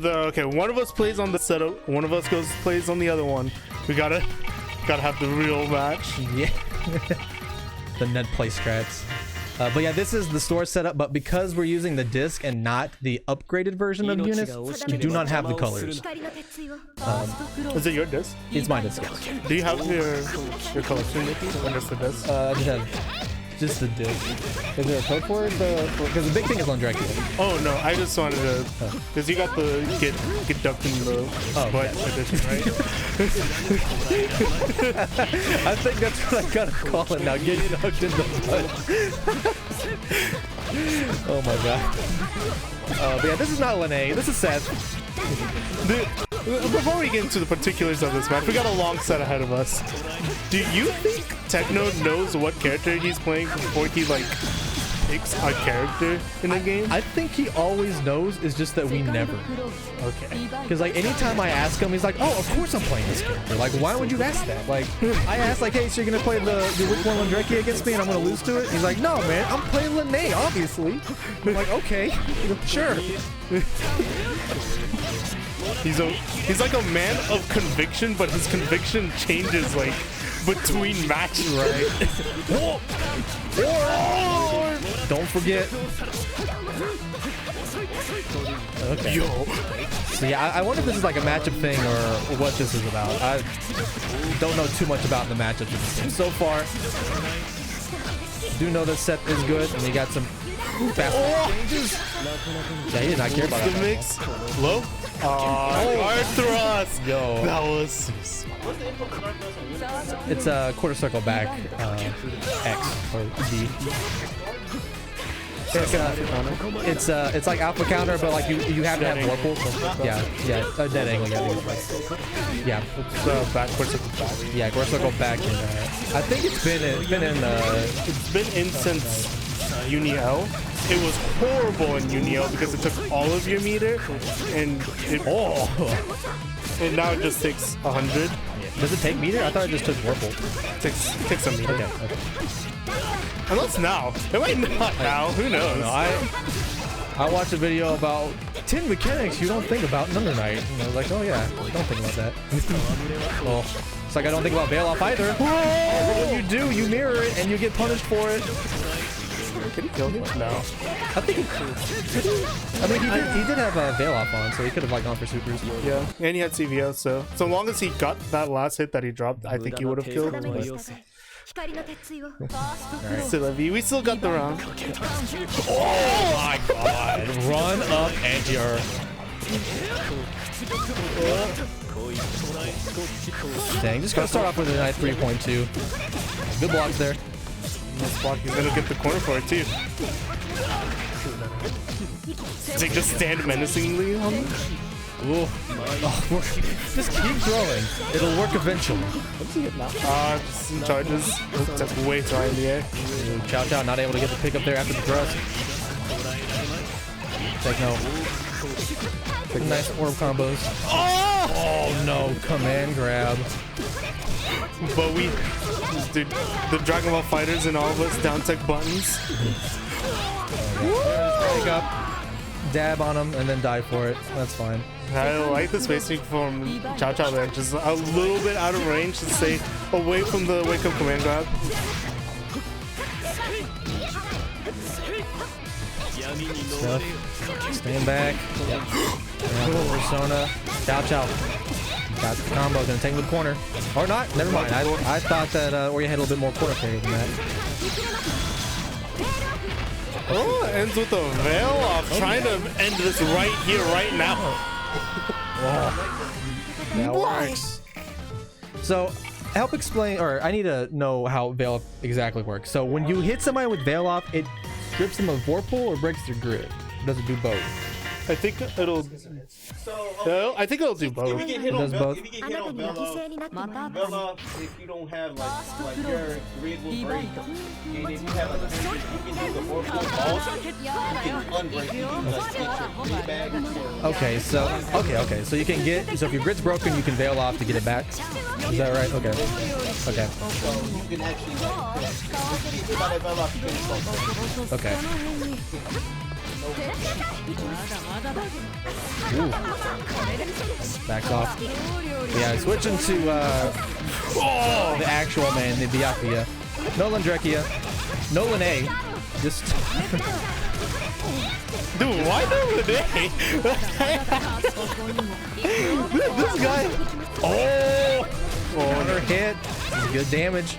Okay, one of us plays on the setup, one of us plays on the other one. We gotta have the real match. Yeah. The Ned play strats. But yeah, this is the store setup, but because we're using the disc and not the upgraded version of Unis, we do not have the colors. Is it your disc? It's my disc, yes. Do you have your collection with you? When is the disc? I just have just the disc. Is there a code for it? Because the big thing is on Dracula. Oh no, I just wanted to, because you got the get ducked in the butt edition, right? I think that's what I gotta call it now. Get ducked in the butt. Oh my god. But yeah, this is not Lene. This is Seth. Before we get into the particulars of this match, we got a long set ahead of us. Do you think Techno knows what character he's playing before he like picks a character in the game? I think he always knows. It's just that we never. Okay. Because like anytime I ask him, he's like, "Oh, of course I'm playing this character." Like, why would you ask that? Like, I asked like, "Hey, so you're gonna play the Week 1 Wdnesday against me, and I'm gonna lose to it?" He's like, "No, man, I'm playing Lene, obviously." I'm like, "Okay, sure." He's like a man of conviction, but his conviction changes like between matches, right? Don't forget. Okay. Yo. So yeah, I wonder if this is like a matchup thing or what this is about. I don't know too much about the matchups of this game so far. Do know that Seth is good, and he got some fast changes. Yeah, he did not care about that. The mix. Low. Hard thrust. Yo. That was. It's a quarter circle back, X or D. It's like alpha counter, but like you have to have Whirlpool. So, yeah, dead angle. Yeah. It's back, quarter circle back. Yeah, quarter circle back. And, I think it's been in since UNIL. It was horrible in UNIL because it took all of your meter, and and now it just takes 100. Does it take meter? I thought it just took Whirlpool. Takes some meter. Okay. Unless now. It might not now. Who knows? No, I watched a video about 10 mechanics you don't think about in Under Night. And I was like, oh yeah, don't think about that. Well, it's like I don't think about Veil Off either. When you do, you mirror it and you get punished for it. Can he kill him? No. I think I mean, he did have a Veil Off on, so he could have like gone for supers. Yeah, and he had CVO, so long as he got that last hit that he dropped, I think he would have killed. Alright, Sylvie, we still got the round. Oh my god! Run up enter. Dang, just gonna start off with a nice 3.2. Good blocks there. Nice block. He's gonna get the corner for it too. They just stand menacingly on him. Ooh. Oh, just keep throwing. It'll work eventually. What's he getting now? Some charges. That's way too high in the air. Ooh, Chow not able to get the pick up there after the thrust. Techno. Nice orb combos. Oh no, command grab. But dude, the Dragon Ball fighters and all of us down tech buttons. Pick up, dab on him, and then die for it. That's fine. I like the spacing from Chow there. Just a little bit out of range to stay away from the wake up command grab. Stuff. Stand back. Yep. Persona. Chow. Got the combo. Gonna take him to the corner. Or not. Never mind. I thought that Oreo had a little bit more corner carry than that. Oh, ends with a Veil Off. Trying to end this right here, right now. Oh, that works. So, help explain, or I need to know how Veil Off exactly works. So, when you hit somebody with Veil Off, it strips them of Vorpal or breaks their grid? Does it do both? I think it'll do both. If you get hit Does on both? If you get hit on Veil Off, if you don't have like your grid will break, and if you have like a you can do the Vorpal balls, you can unbreak. You can like get your grid back. Okay, so so you can get, so if your grid's broken, you can Veil Off to get it back. Is that right? Okay. Okay. So you can actually get that Veil Off, you can install. Okay. Ooh. Backs off. Yeah, switching to the actual man, the Byakuya. Nolan Drekia. Nolan A. Just Dude, why Nolan A? This guy. Oh, corner hit. Good damage.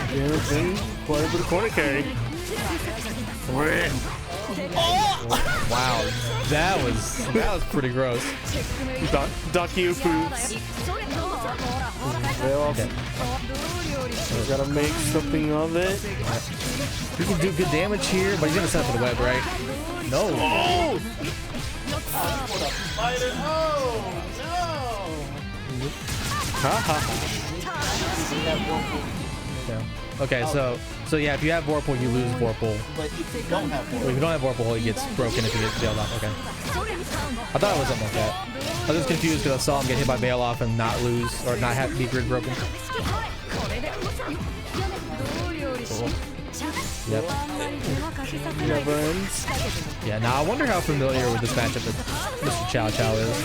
Damage in. Play with the corner carry. Wow, that was pretty gross. Dakio foods. Okay. Gotta make something of it. He can do good damage here, but he's gonna set up for the web, right? No. Oh! Ha ha ha. Yeah. Okay, so yeah, if you have Vorpal, you lose Vorpal. But if you don't have Well, if you don't have Vorpal, it gets broken if you get bailed off. Okay. I thought it was something like that. I was just confused because I saw him get hit by bail off and not lose or not have be grid broken. Cool. Yep. Never ends. Yeah. Now I wonder how familiar with this matchup that Mr. Chow Chow is.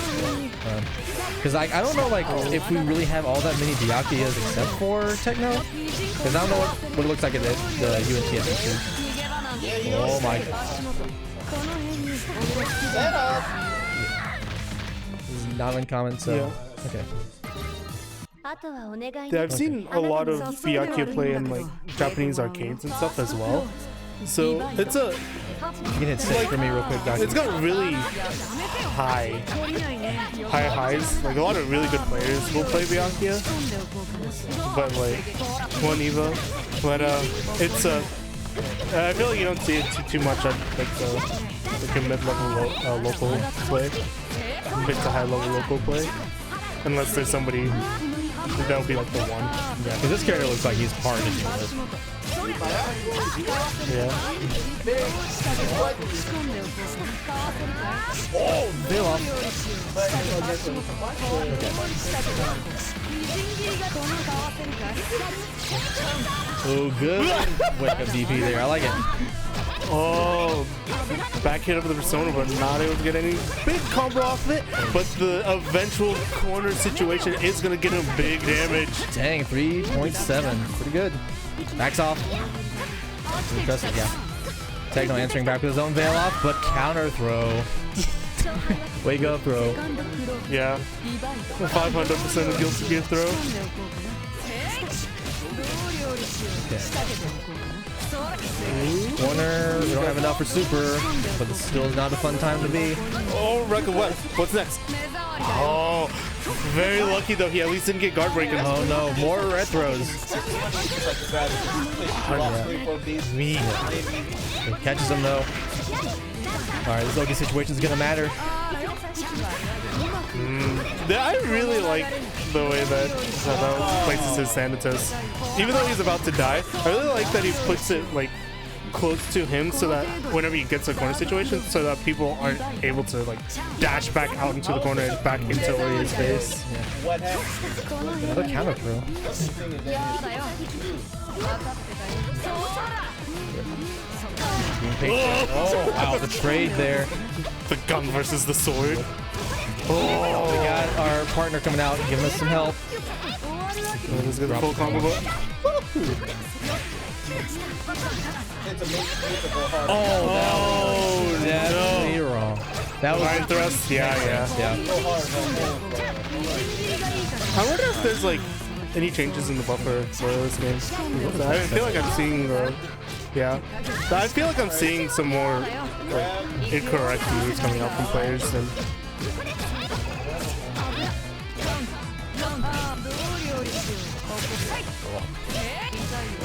Because I don't know like if we really have all that many Byakuyas except for Techno. Because I don't know what it looks like at the UNTS. Oh my. This is not uncommon, so Yeah. okay. Yeah, I've seen a lot of Byakuya play in like Japanese arcades and stuff as well. So it's a, You can hit six for me real quick, Doc. it's got really high highs. Like a lot of really good players will play Byakuya, but like one Evo. But it's a. I feel like you don't see it too much at like the mid-level local play, mid to high-level local play, unless there's somebody. That would be like the one. Yeah, because this character looks like he's hard to deal with. Yeah. Oh, bail off. Oh, good. Wake up DP there. I like it. Oh, back hit of the persona, but not able to get any big combo off of it. But the eventual corner situation is gonna get him big damage. Dang, 3.7. Pretty good. Backs off. Impressive, yeah. Techno answering back with his own veil off, but counter throw. Wake up throw. Yeah. 500% of Guilty Gear throw. Okay. Corner, we don't have enough for super, but it still is not a fun time to be. Oh, record what? What's next? Oh, very lucky though. He at least didn't get guard breaking. Oh no, more retros. Me. It catches him though. Alright, this Loki situation is gonna matter. I really like the way that places his Thanatos. Even though he's about to die, I really like that he puts it like close to him so that whenever he gets a corner situation, so that people aren't able to like dash back out into the corner and back into where his face. What happened? Another counter throw. Oh wow, the trade there. The gun versus the sword. Oh, we got our partner coming out and giving us some help. Let's get the full combo. Oh, that's definitely wrong. That was Line thrust. Yeah. yeah. I wonder if there's like any changes in the buffer for this game. I feel like I'm seeing I feel like I'm seeing some more like, incorrect moves coming out from players than.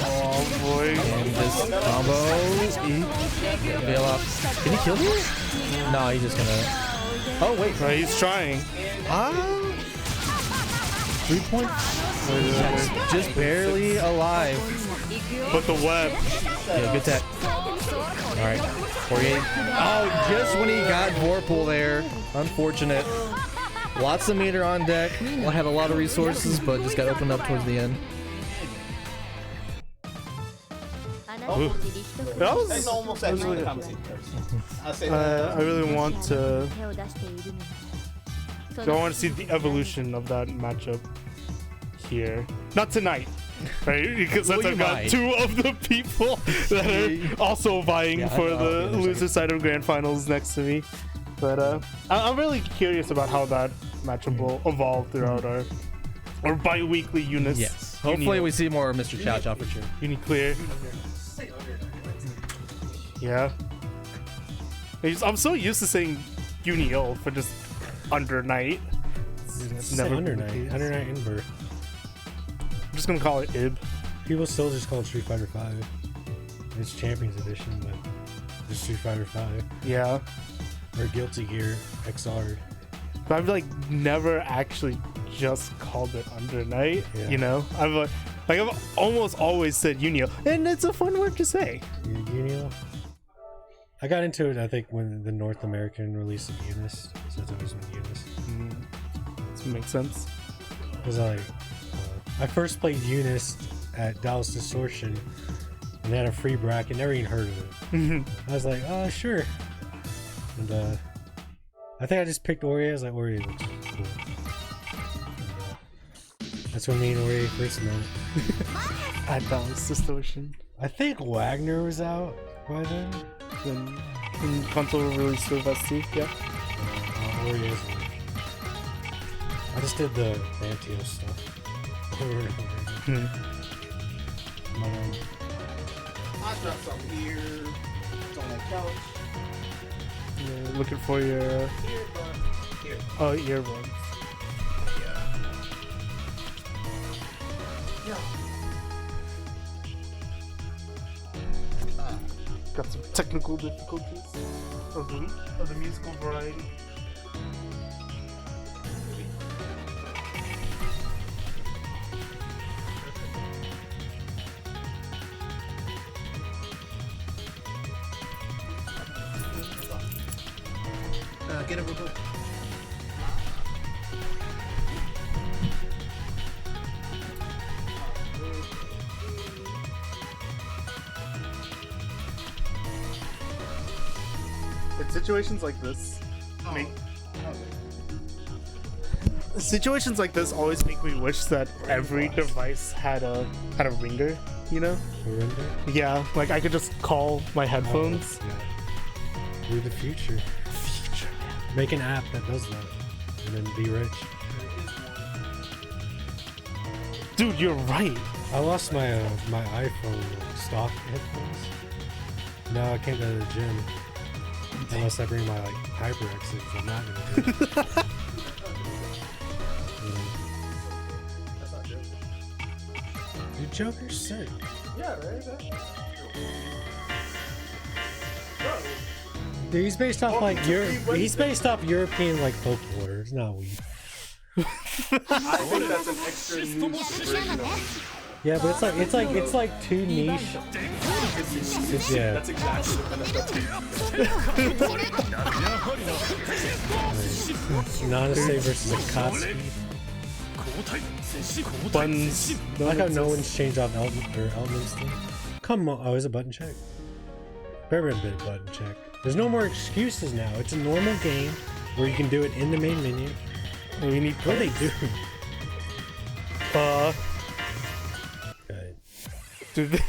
Oh boy. And this combo. Veil off. Can he kill you? No, he's just gonna. Oh wait. He's trying. 3 point. Just barely alive. But the web. Yeah, good tech. Alright. 48. Oh, just when he got Vorpal there. Unfortunate. Lots of meter on deck. Had a lot of resources, but just got opened up towards the end. That was, That's almost that really- commentating. I say I really want to. I want to see the evolution of that matchup here. Not tonight, right? Because Well, I've you got might. 2 of the people that are also vying Yeah, for I know. the There's loser side of grand finals next to me. But I'm really curious about how that matchup will evolve throughout our bi-weekly units. Yes. Hopefully we see more of Mr. Chow Chow for sure. UNICLR. Yeah. I'm so used to saying Unio for just under night. It's never under been the night. case. Under night invert. I'm just gonna call it IB. People still just call it Street Fighter 5. It's Champions Edition, but it's Street Fighter 5. Yeah. Or Guilty Gear XR. But I've like never actually just called it under night. Yeah. You know? I've almost always said Unio. And it's a fun word to say. Unio. I got into it, I think, when the North American release of Unis. So it's always been Unis. This makes sense. Because I first played Unis at Dallas Distortion, and they had a free bracket. Never even heard of it. I was like, oh, sure. And I think I just picked Ori. I was like, Ori looks cool. And, that's when me and Ori first met. At Dallas Distortion. I think Wagner was out by then. Then in console release of SC, yeah. Ori is. I just did the Antio stuff. Over and over. I dropped something here. It's on that couch. You're looking for your Here, but here. earbuds. Got some technical difficulties of the musical variety. Get it real quick. In situations like this, situations like this always make me wish that every device had a ringer. You know? Surrender? Yeah, like I could just call my headphones. Yeah. We're the future. Make an app that does that, and then be rich. Dude, you're right. I lost my my iPhone stock headphones. No, I can't go to the gym unless I bring my like HyperX, which I'm not gonna do. That's not good. Dude, Joker's sick. Yeah, right? Dude, he's based off like he's based off European like folklore. It's not weed. I think that's an extra niche version of Yeah, but it's like too niche. It's, yeah. That's exactly Nanaste versus Akatsuki. Buttons. I like how no one's changed off elements thing. Come on, oh, it's a button check. Very been a button check. There's no more excuses now. It's a normal game where you can do it in the main menu. We need What do they do? Okay. Dude,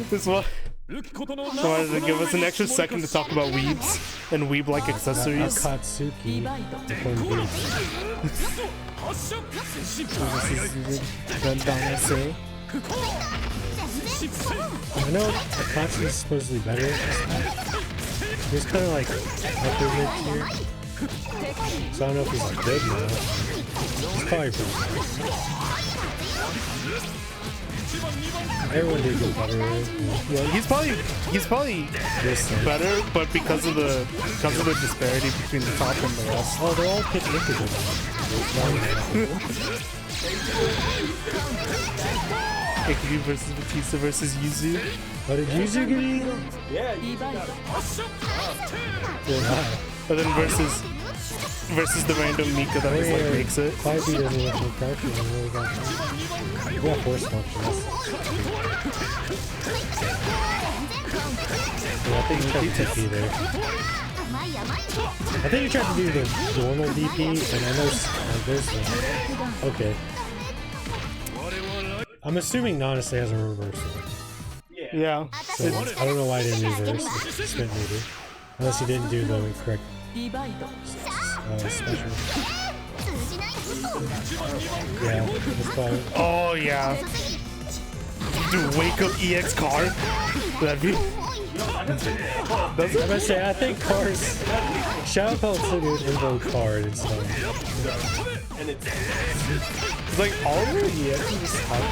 this one. Wanted to give us an extra second to talk about weebs and weeb-like accessories. Akatsuki. I know Akatsuki is supposedly better at this. He's kind of like upper mid tier. So I don't know if he's like good now. He's probably pretty good. Everyone did get better at it. Yeah, he's probably better, but because of the disparity between the top and the rest. Oh, they're all pitched into them. AKB versus Batista versus Yuzu. Oh, did Yuzu get eaten? Yeah, you got it. but then versus the random Mika that just like makes it. 5B doesn't look like crouching. You got force function. Yeah, I think you tried to TP there. I think you tried to do the normal DP, and I know there's the... Okay. I'm assuming Wdnesday has a reversal. Yeah. So I don't know why I didn't reverse the spin maybe. Unless he didn't do the correct special. Yeah, that's probably... Oh yeah. Dude, wake up EX card. That'd be... I'm gonna say, I think cards... Shout out to do an invoke card and stuff. It's like all of the EXs have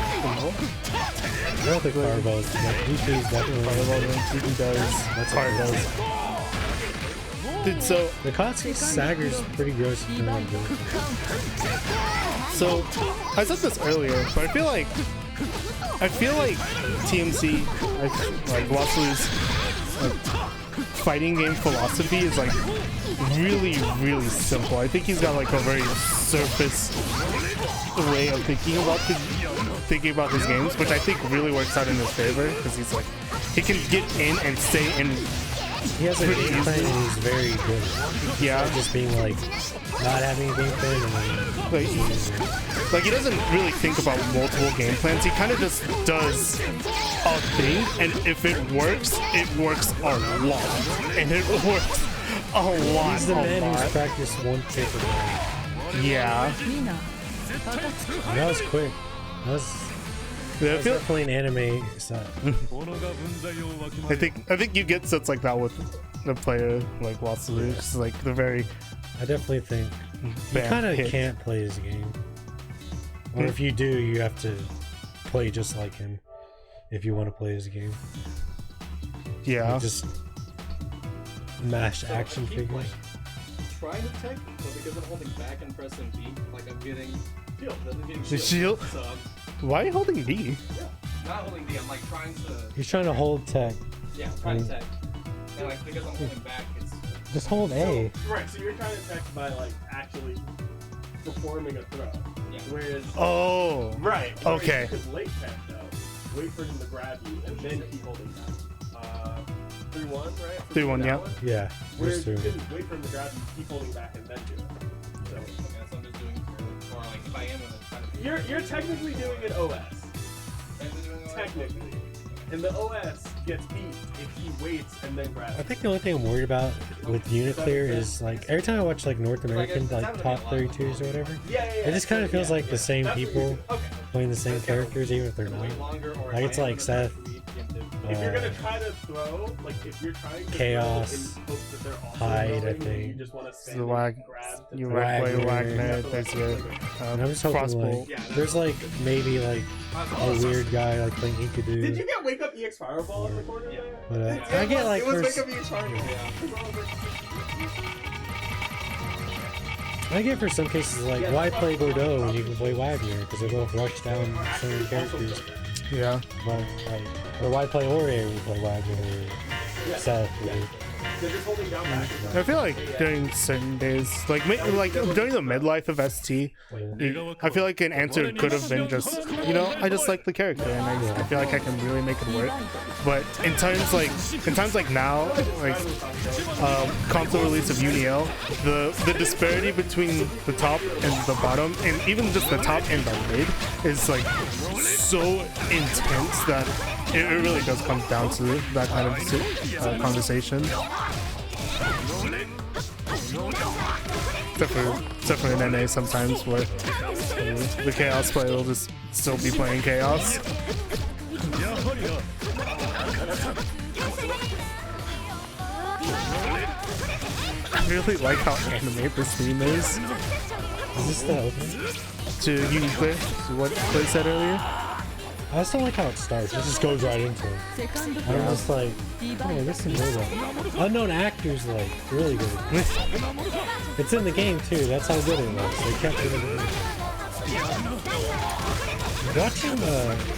I don't think Fireball's DP is definitely DP does. That's hard does. Dude, so the Kotsky Sagger's pretty gross. So I said this earlier, but I feel like TMC, like Wassler's fighting game philosophy is like really simple. I think he's got like a very surface way of thinking about his games, which I think really works out in his favor because he's like he can get in and stay in. He has a game plan and he's very good. Yeah, just being like not having a game plan and like he doesn't really think about multiple game plans. He kind of just does a thing, and if it works a lot, and it works a lot. He's the man who's practiced one paper plan. Yeah. That was quick. That was definitely an anime set. I think you get sets like that with a player like Watsulu. It's like the very. I definitely think you kind of can't play his game. Or if you do, you have to play just like him if you want to play his game. Yeah. Like just mash action figures. Trying to tech, but because I'm holding back and pressing B, like I'm getting shield. The shield? So why are you holding D? Yeah, not holding D. I'm like trying to. He's trying to hold tech. Yeah, I'm trying to tech. And like because I'm holding back, it's. Just hold A. Right, so you're trying to tech by like actually performing a throw. Yeah. Whereas. Oh. Right. Okay. You could late tech though. Wait for him to grab you and then keep holding back. 3-1, right? 3-1, yeah. Yeah. Whereas you can wait for him to grab you, keep holding back, and then do it. So. Okay, so I'm just doing it or like if I am gonna try to. You're technically doing an OS. Technically. And the OS gets beat if he waits and then grabs. I think the only thing I'm worried about with UNICLR is like every time I watch like North American like top 32s or whatever, it just kind of feels like the same people playing the same characters even if they're not. Like it's like Seth. If you're gonna try to throw, like if you're trying to Chaos, throw in hopes that they're also Hide, I throwing, think. you just want to stand The and grab to you throw. Wagner, there's your And I'm just hoping crossbow. like there's like maybe like a weird guy like playing Enkidu. Did you get Wake Up EX Fireball in the corner there? But I get like it was first, Wake Up EX Fireball. I get for some cases like why play Bordeaux when you can play Wagner because they both rush down certain characters. Yeah. But like, or why play Ore when you play Wagner or Seth? They're just holding down back. I feel like during certain days, like during the midlife of ST, I feel like an answer could have been just, you know, I just like the character and I feel like I can really make it work. But in times like now, like console release of UNIL, the disparity between the top and the bottom, and even just the top and the mid, is like so intense that it really does come down to that kind of conversation. Except for an NA sometimes where the Chaos player will just still be playing Chaos. I really like how animate this theme is. Is this the opening? To UNICLR, to what Clay said earlier. I just don't like how it starts. It just goes right into it. I'm just like, oh, this is good. Unknown actors like really good. It's in the game too. That's how good it was. They kept it in the game. Watching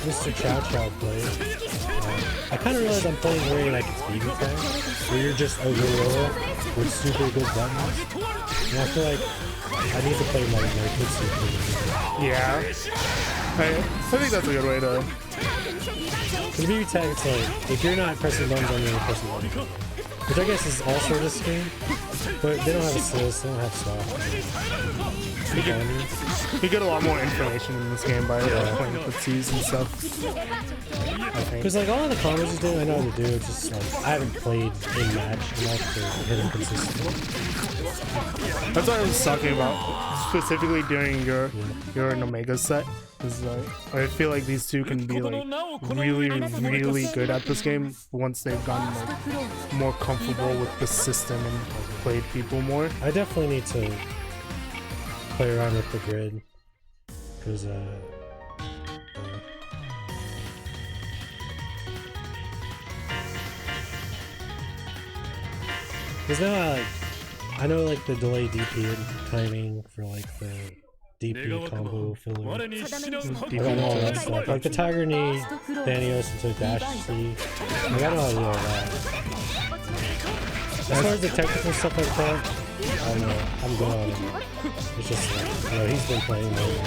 Mr. Chow Chow play, I kind of realized I'm playing the way like it's BB time, where you're just a gorilla with super good buttons. And I feel like I need to play my Kutsu. Yeah. I think that's a good way to. For the BB tag, it's like, if you're not pressing buttons, I'm gonna press buttons. Which I guess is also this game, but they don't have assist, they don't have swap. You get a lot more information in this game by playing with C's and stuff. Because like all of the combos you do, I know how to do. It's just like I haven't played in match enough to hit them consistently. That's what I was talking about specifically during your Omega set. Is like I feel like these two can be like really good at this game once they've gotten like more comfortable with the system and played people more. I definitely need to play around with the grid because now I know like the delay DP and timing for like the DP combo filler. I got all that stuff. Like the Tiger Knee, Danios into Dash C. I got all that. As far as the technical stuff like that, I don't know. I'm good on it. It's just like, you know, he's been playing more.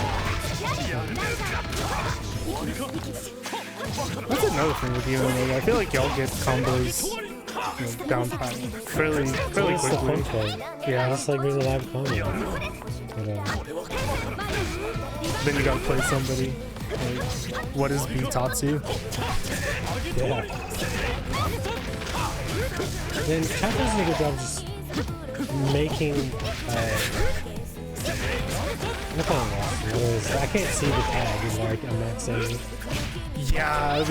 That's another thing with you and me. I feel like y'all get combos down pat fairly quickly. The fun part. Yeah. It's like really live combo. But, then you gotta play somebody. Like, what is Bitatsu? yeah. Then Chap does a good job just making. I can't see the tag is like I'm not saying. Yeah,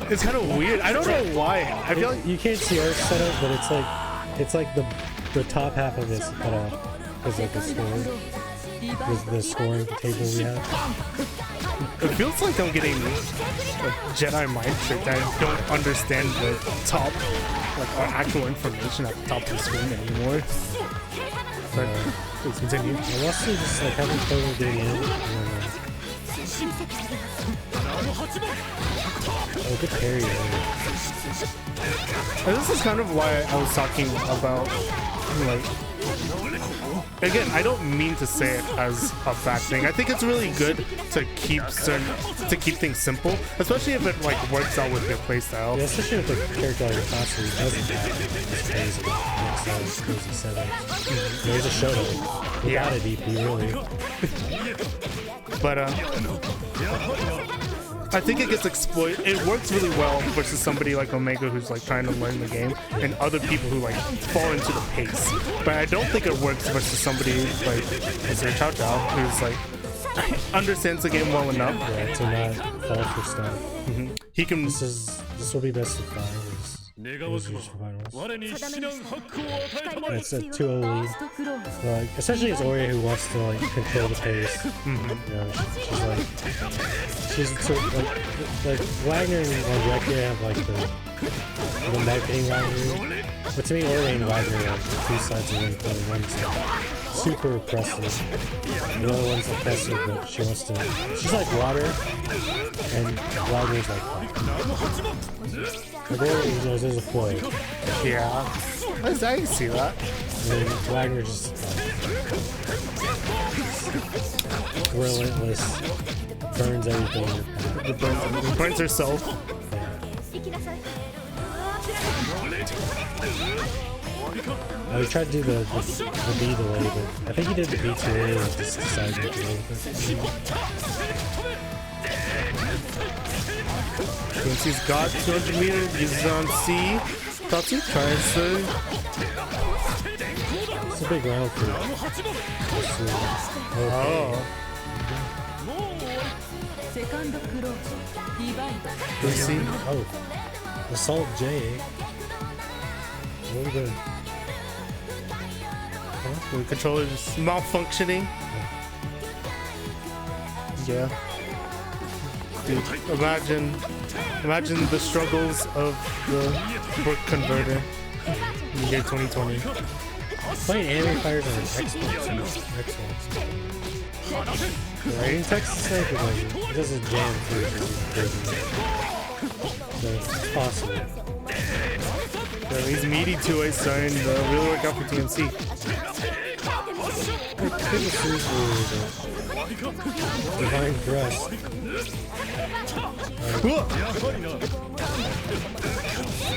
it's kind of weird. I don't know why. I feel like you can't see our setup, but it's like the top half of it's cut off because like the score. With the scoring table we have. It feels like I'm getting like Jedi mind trick. I don't understand the top, like our actual information at the top of the screen anymore. But please continue. I also just like haven't played with getting in. Oh, good parry. And this is kind of why I was talking about like. Again, I don't mean to say it as a bad thing. I think it's really good to keep things simple, especially if it like works out with your playstyle. Yeah, especially with the character like Katsu doesn't have this crazy. It's crazy setup. There's a showdown without a DP, really. But I think it gets exploited. It works really well versus somebody like Omega who's like trying to learn the game, and other people who like fall into the pace. But I don't think it works versus somebody like Mr. Chow Chow who's like understands the game well enough. Yeah, to not fall for stuff. He can. This will be best of 5. It's a 2-0 lead. Like, especially as Ori who wants to like control the pace. You know, she's like Wagner and Andrekia have like the marketing rivalry. But to me, Ori and Wagner are two sides of one coin. One's like super oppressive. The other one's oppressive, but she wants to. She's like water, and Wagner's like fire. Like Ori, you know, there's a foil. Yeah, I can see that. And Wagner just relentless, burns everything. Burns herself. We tried to do the B delay, but I think he did the B too early and just decided to go with it. Since he's got 200 meters, he's on C. Tatsu tries to. It's a big round for Oh. Let's see. Oh, Assault J. What are we doing? The controller is malfunctioning. Yeah. Dude, imagine the struggles of the brick converter in the year 2020. Playing anime fires on Xbox. Right? Texas Sniper, like, it doesn't jam through. So it's possible. So these meaty 2A's starting to really work out for TMC. Divine Thrust.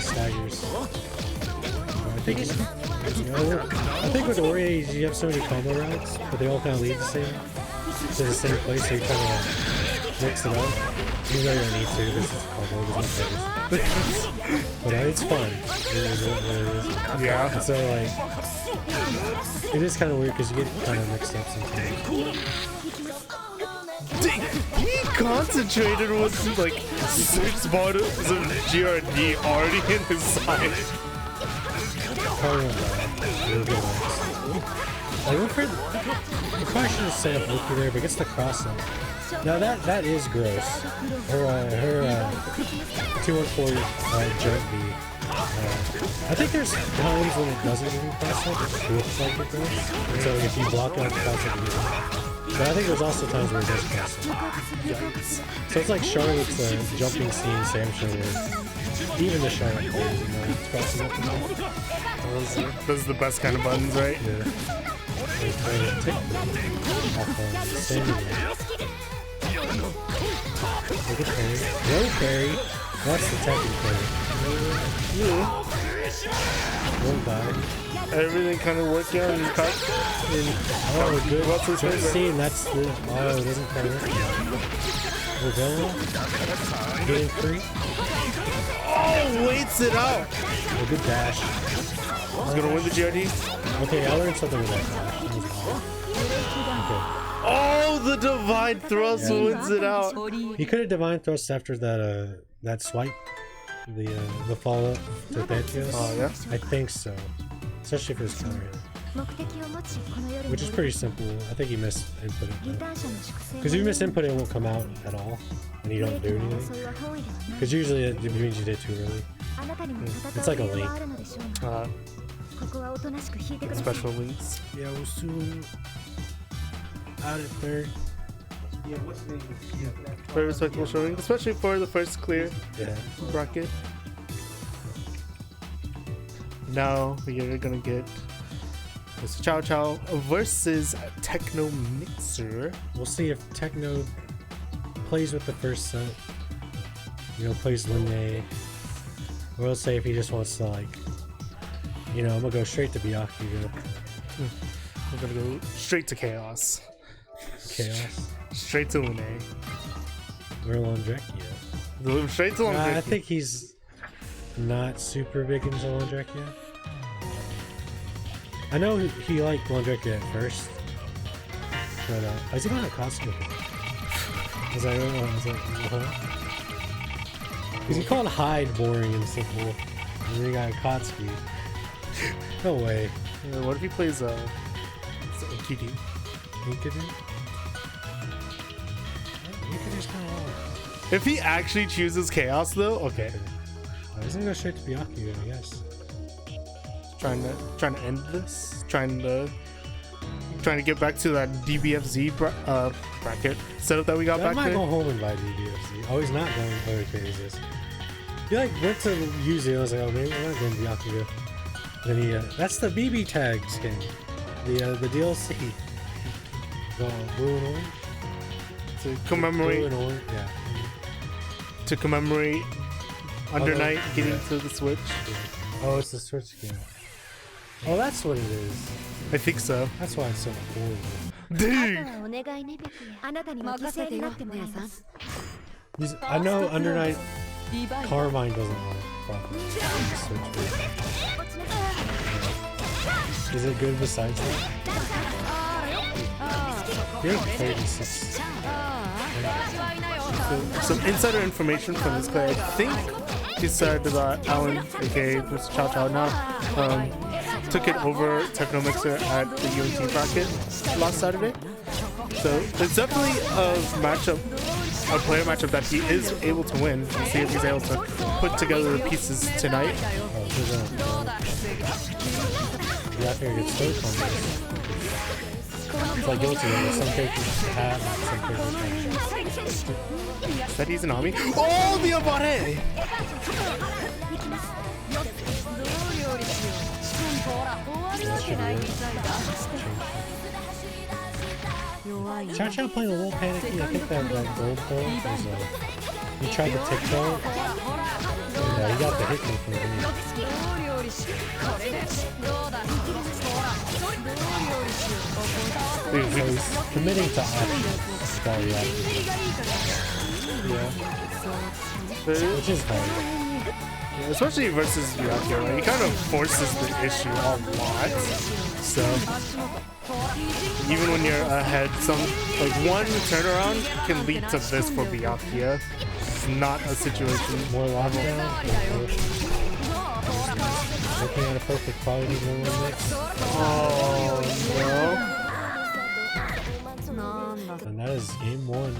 Staggers. I think with Ori, you have so many combo routes, but they all kind of lead to the same place, so you kind of mix it up. You know you don't need to, this is combo, but it's fun. Yeah. So like, it is kind of weird because you get kind of mixed up sometimes. He concentrated with like 6 bottles of GRD already in his side. Probably won't die. It'll get worse. Like, look for the question is set up Loki there, but gets the cross up. Now that is gross. Her 214 jump B. I think there's times when it doesn't even cross up. It looks like it does. So if you block out the cross up, you do. But I think there's also times where it does cross up. So it's like Charlotte's jumping scene, Sam showed. Even the Charlotte players, you know, it's crossing up and down. Those are the best kind of buttons, right? Yeah. Look at parry. No parry. That's the technical parry. Won't die. Everything kind of working out in the cut. Oh, good. What's his Good favorite? scene. That's the. Oh, it doesn't quite work. Rebellion. Getting free. Oh, waits it out. A good dash. He's gonna win the GRD. Okay, I learned something with that dash. Okay. Oh, the divine thrust wins it out. He could have divine thrust after that swipe, the follow up to Thetios. Oh yeah. I think so, especially for his counter hit, which is pretty simple. I think he missed input it because if you miss input, it won't come out at all, and you don't do anything. Because usually it means you did too early. It's like a link. Special links. Yeah, we'll soon out at third. Yeah, what's the name? Very respectable showing, especially for the first clear bracket. Now we are gonna get Mr. Chow Chow versus Techno Mixer. We'll see if Techno plays with the first set. You know, plays Linde. Or we'll say if he just wants to, like, you know, I'm gonna go straight to Byakuya. We're gonna go straight to Chaos. Chaos. Straight to Lune. Or Londrekia. Straight to Lune. I think he's not super big into Londrekia. I know he liked Londrekia at first. But, is he going to Costco? I was like, what? Because he called Hyde boring and simple. And then he got Akatsuki. No way. What if he plays Inkity? Inkity? Inkity's kind of hard. If he actually chooses Chaos though, okay. He's gonna go straight to Byakuya, I guess. Trying to end this. Trying to get back to that DBFZ bracket setup that we got I back might there. go home and buy DBFZ. Oh, he's not going. Oh, okay, he's this. He like went to use it. I was like, oh, maybe I'm not going to Byakuya. Then he, that's the BB tag skin. The DLC. Blue and orange? To commemorate. Blue and orange, yeah. To commemorate Under Night getting to the Switch. Oh, it's the Switch skin. Oh, that's what it is. I think so. That's why it's so cool. Dude! I know Under Night Carmine doesn't want it. Switch. Is it good besides that? You're 36. So, some insider information from this player. I think he said that Alan, aka Mr. Chow Chow now, took it over Techno Mixer at the UNT bracket last Saturday. So it's definitely a matchup, a player matchup that he is able to win. We'll see if he's able to put together the pieces tonight. It's like guilty. Some characters have, some characters don't. That he's an Ami. Oh, the Abare! Chow Chow playing a little panicky. I think that gold though was he tried to tick though. And he got the hit from me. So he's committing to options. Yeah. Which is hard. Yeah, especially versus Ryukyu, right? He kind of forces the issue a lot. So even when you're ahead, one turnaround can lead to this for Byakuya. It's not a situation. More lockdown. Looking at a perfect quality 1-1 mix. Oh no. And that is game 1.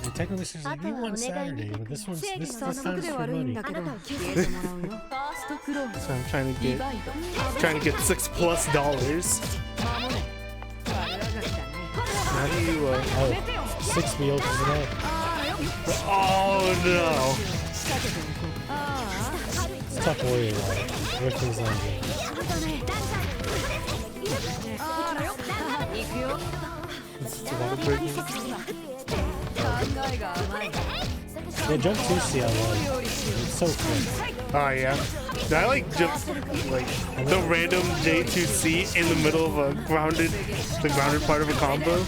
And technically, it's like we won Saturday, but this time's for money. So I'm trying to get $6+. How do you 6 meals is enough. Oh no. It's a tough warrior, right? Everything's on good. It's a lot of breaking. Yeah, jump 2C I love. It's so quick. Oh yeah. I like just like the random J2C in the middle of the grounded part of a combo.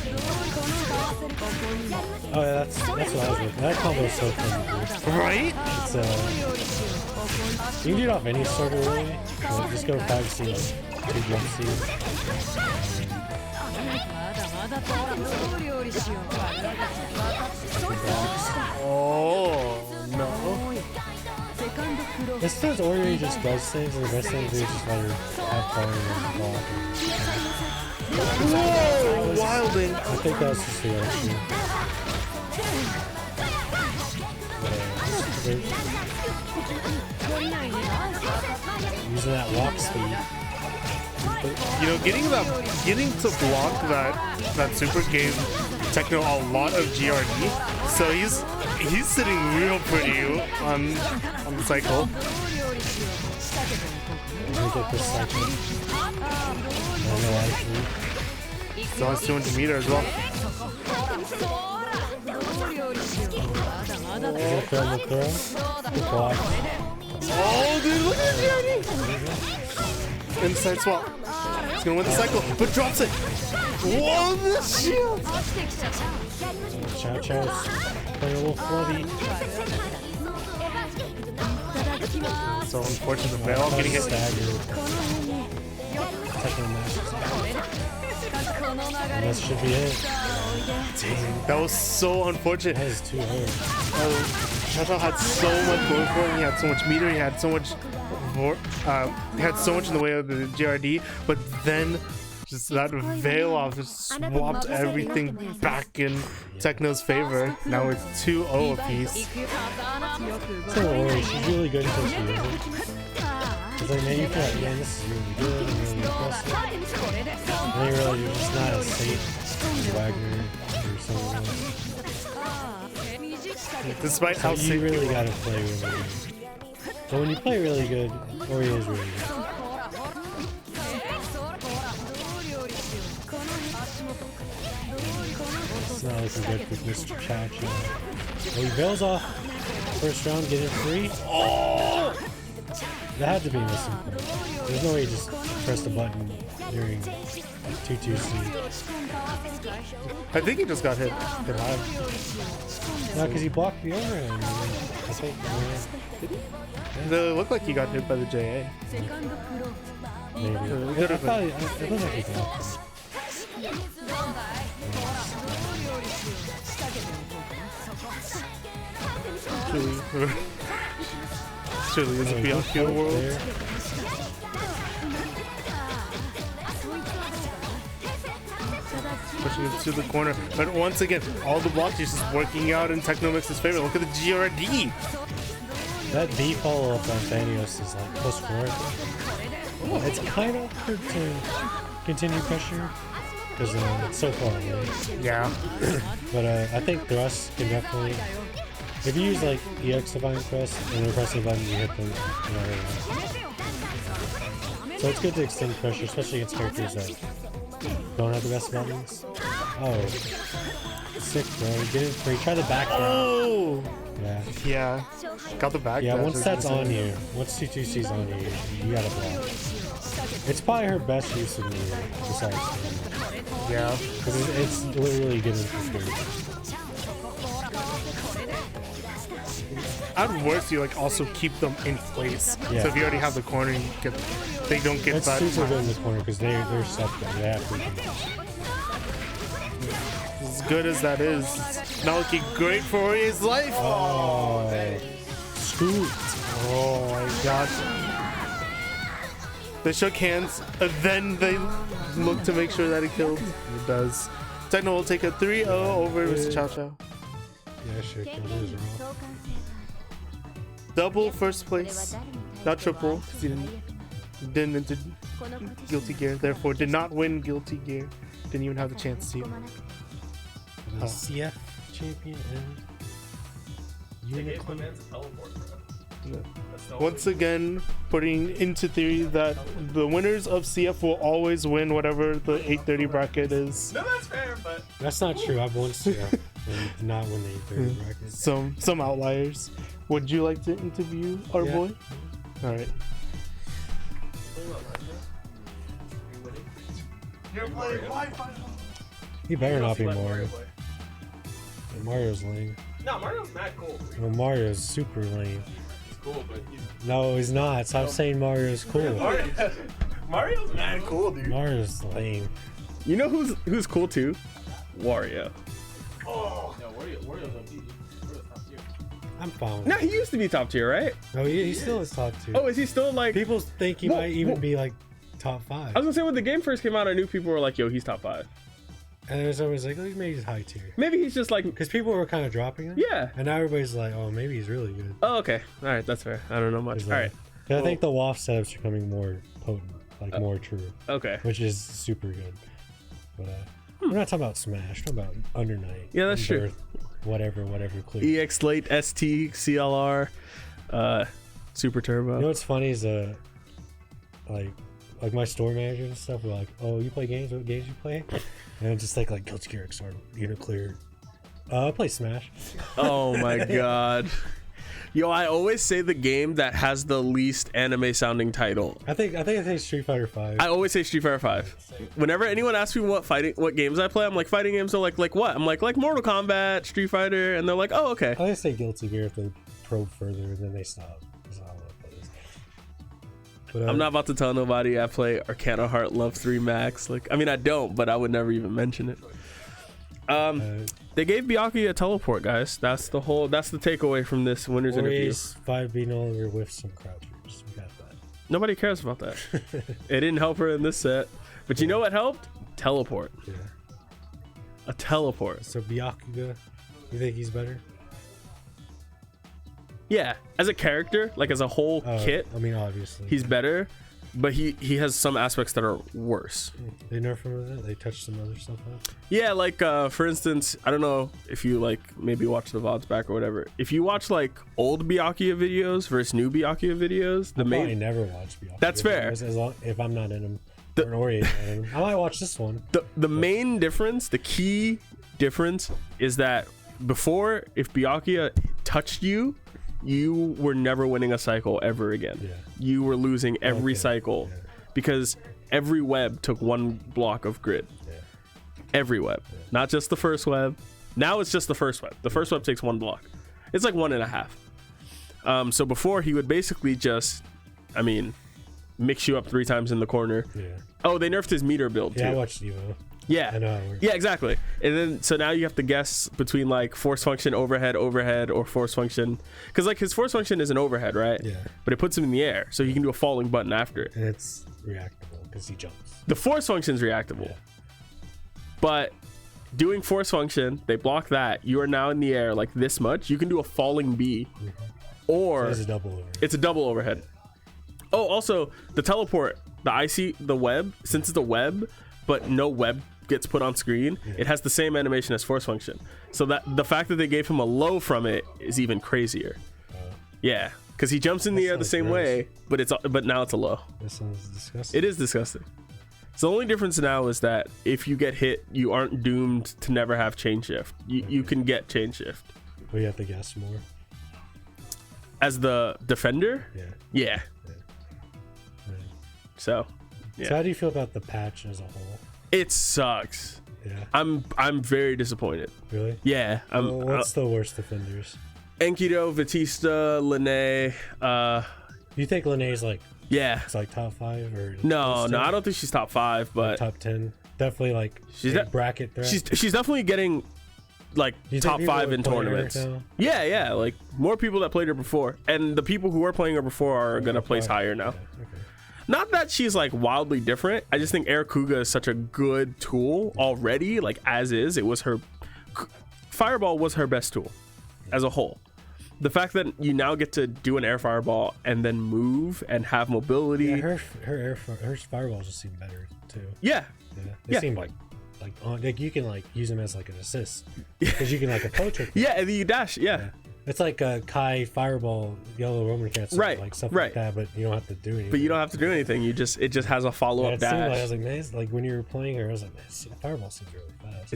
Oh yeah, that's what I was with. That combo is so fun to do. Right? It's you can do it off any sorter really. Like, just go 5C, like 2 jump C. Oh no. It's because Ori just does things, and the best thing to do is just let her have fun and block. Whoa! Wilding. I think that's just the issue. Using that walk speed. You know, getting to block that super gave Techno a lot of GRD, so he's sitting real pretty on the cycle. Let me get this cycle. So it's 200 meter as well. Good block. Oh, dude, look at the GRD! Inside swap. He's gonna win the cycle, but drops it. Whoa, the shield! Chow Chow's playing a little flubby. So unfortunate, the Veil getting hit. And that should be it. Dang, that was so unfortunate. That is too hard. Chow Chow had so much going for him. He had so much meter. He had so much in the way of the GRD, but then just that Veil off just swapped everything back in Techno's favor. Now it's 2-0 apiece. So Ori, she's really good until she isn't. It's like, man, you feel like, man, this is really good and really impressive. And then you realize you're just not as safe as Wagner or someone else. Despite So how you really gotta play really good. But when you play really good, Ori is really good. It's not looking good for Mr. Chow Chow. Oh, he bails off. First round, getting free. Oh! That had to be missing. There's no way you just press the button during 2-2C. I think he just got hit live. No, because he blocked the overhand. I think. It looked like he got hit by the JA. Maybe. I don't think he blocked him. Surely is a Byakuya world. Pushing it to the corner, but once again, all the blocks is just working out in Technomix's favor. Look at the GRD. That B follow up on Thanios is like +4. It's kind of hard to continue pressure because it's so far away. Yeah. But I think thrust can definitely. If you use like EX divine thrust and then press the button, you hit them. So it's good to extend pressure, especially against characters that don't have the best buttons. Oh, sick, bro! Get it free. Try the back. Oh. Yeah. Yeah. Got the back. Yeah. dash, Once as that's you said. on you, once 2-2C's on you, you gotta block. It's probably her best use of meter, besides. Yeah. Because it's really good interference. I'd worse you like also keep them in place. Yeah. So if you already have the corner, you get they don't get It's that. super good in the corner because they're stuck there. They have freaking. As good as that is, it's not looking great for his life. Oh, scoot. Oh my gosh. They shook hands, and then they look to make sure that it killed. It does. Techno will take a 3-0 over Mr. Chow Chow. Yeah, sure. Kill this wrong. Double first place, not triple, because he didn't enter Guilty Gear, therefore did not win Guilty Gear. Didn't even have the chance to. The CF champion and UNICLR. Once again, putting into theory that the winners of CF will always win whatever the 830 bracket is. No, that's fair, but That's not true. I've won CF and not win the 830 bracket. Some outliers. Would you like to interview our Yeah. boy? All right. you're playing Wi-Fi. He better not be Let Mario. play. Mario's lame. No, Mario's mad cool. Well, Mario's super lame. He's cool, but he's No, he's not. Stop saying Mario's cool. Mario's mad cool, dude. Mario's lame. You know who's cool too? Wario. Oh, no, Wario's OP. Wario's top tier. I'm fine. No, he used to be top tier, right? No, he still is top 2. Oh, is he still like? People think he Well, might even well- be like top 5. I was gonna say when the game first came out, I knew people were like, "Yo, he's top 5." And there's always like, oh, maybe he's high tier. Maybe he's just like, Because people were kind of dropping him. yeah. And now everybody's like, oh, maybe he's really good. Oh, okay. All right, that's fair. I don't know much. 'Cause, All right. 'cause I think the WAF setups are becoming more potent, like more true, Okay. which is super good. But we're not talking about Smash, we're talking about Under Night. Yeah, that's true. Unbirth, whatever, clear. EX late ST CLR, Super Turbo. You know what's funny is like my store managers and stuff were like, oh, you play games? What games you play? And I'm just like Guilty Gear XR, UNICLR. I play Smash. Oh my god. Yo, I always say the game that has the least anime sounding title. I think Street Fighter 5. I always say Street Fighter 5. Whenever anyone asks me what games I play, I'm like, fighting games are like what? I'm like Mortal Kombat, Street Fighter, and they're like, oh, okay. I say Guilty Gear if they probe further and then they stop. 'Cause I don't know what that is. But, I'm not about to tell nobody I play Arcana Heart Love 3 Max. Like, I mean, I don't, but I would never even mention it. They gave Byakuya a teleport, guys. That's the takeaway from this winner's interview. Warriors 5B no longer with some crouchers. We got that. Nobody cares about that. It didn't help her in this set. But you know what helped? Teleport. Yeah. A teleport. So Byakuya, you think he's better? Yeah, as a character, like as a whole kit, I mean, obviously. he's better, but he has some aspects that are worse. They nerf him with it. They touched some other stuff up. Yeah, like for instance, I don't know if you like maybe watch the VODs back or whatever. If you watch like old Byakuya videos versus new Byakuya videos, the I main never watch Byakuya. That's fair. As long if I'm not in them, or Ori is in 'em. I might watch this one. the main difference, the key difference is that before, if Byakuya touched you, you were never winning a cycle ever again. Yeah. You were losing every Okay, cycle yeah. because every web took one block of grid. Yeah. Every web, not just the first web. Now it's just the first web. The first web takes one block. It's like 1.5. So before he would basically just, I mean, mix you up 3 times in the corner. Yeah. Oh, they nerfed his meter build too. Yeah, I watched Evo. Yeah. I know how it works. Yeah, exactly. And then so now you have to guess between like force function overhead, or force function, because like his force function is an overhead, right? Yeah. But it puts him in the air, so he can do a falling button after it. And it's reactable because he jumps. The force function is reactable, Yeah. but doing force function, they block that. You are now in the air like this much. You can do a falling B, or It's a double over. it's a double overhead. Oh, also the teleport the web, since it's a web, but no web gets put on screen, it has the same animation as force function. So that the fact that they gave him a low from it is even crazier. Yeah, because he jumps in the air the same way, but now it's a low. That sounds disgusting. It is disgusting. So the only difference now is that if you get hit, you aren't doomed to never have chain shift. You can get chain shift. But you have to guess more. As the defender? Yeah. So, yeah. So how do you feel about the patch as a whole? It sucks. Yeah. I'm very disappointed. Really? Yeah. What's the worst defenders? Enkido, Batista, Lene. You think Lene's like Yeah. it's like top 5 or No, I don't think she's top 5, but top 10. Definitely like she's bracket threat. She's definitely getting like top 5 in tournaments. Yeah, like more people that played her before, and the people who were playing her before are gonna place higher now. Yeah, okay. Not that she's like wildly different. I just think Air Kuga is such a good tool already. Like as is, it was her Fireball was her best tool as a whole. The fact that you now get to do an air fireball and then move and have mobility. Yeah, her fireballs just seem better too. Yeah. They seem like you can like use them as like an assist because you can like approach her. Yeah, and then you dash. Yeah. It's like a Kai fireball, yellow Roman cats, right? Like stuff right. like that, but you don't have to do anything. But you don't have to do anything. It just has a follow up dash. Like, I was like, man, it's like when you were playing her, I was like, man, fireball seems really fast.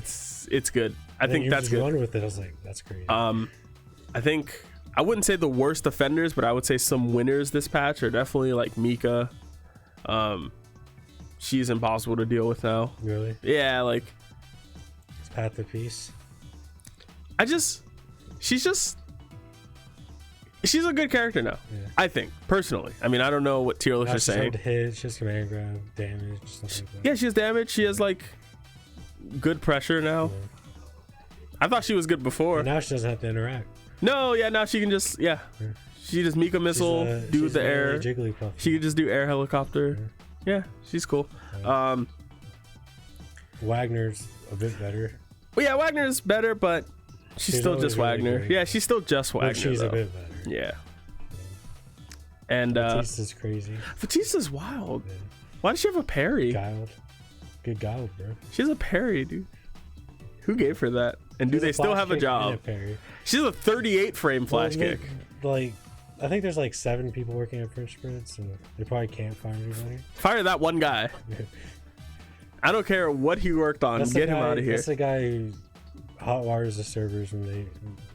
It's good. I think that's good. Run with it. I was like, that's crazy. I think I wouldn't say the worst offenders, but I would say some winners this patch are definitely like Mika. She's impossible to deal with now. Really? Yeah, like it's Path of Peace. She's a good character now. Yeah. I think personally. I mean, I don't know what tier list is saying. Hit, she has command grab, damage, stuff like that. Yeah, she has damage. She has like good pressure now. Yeah. I thought she was good before. And now she doesn't have to interact. No, yeah, now she can just she just Mika missile, do the air. She can just do air helicopter. Yeah, she's cool. Yeah. Wagner's a bit better. Well, yeah, Wagner's better, but she's still just Wagner. Really yeah, she's still just Wagner. But she's though. A bit better. Yeah. And Batista's crazy. Batista's wild. Yeah. Why does she have a parry? Guiled. Good guiled, bro. She has a parry, dude. Who gave her that? And do they still have a job? She's a 38 frame flash kick. Like, I think there's like 7 people working at French Sprint, so they probably can't fire anybody. Fire that one guy. I don't care what he worked on. Get him out of here. That's the guy who hot wires the servers when they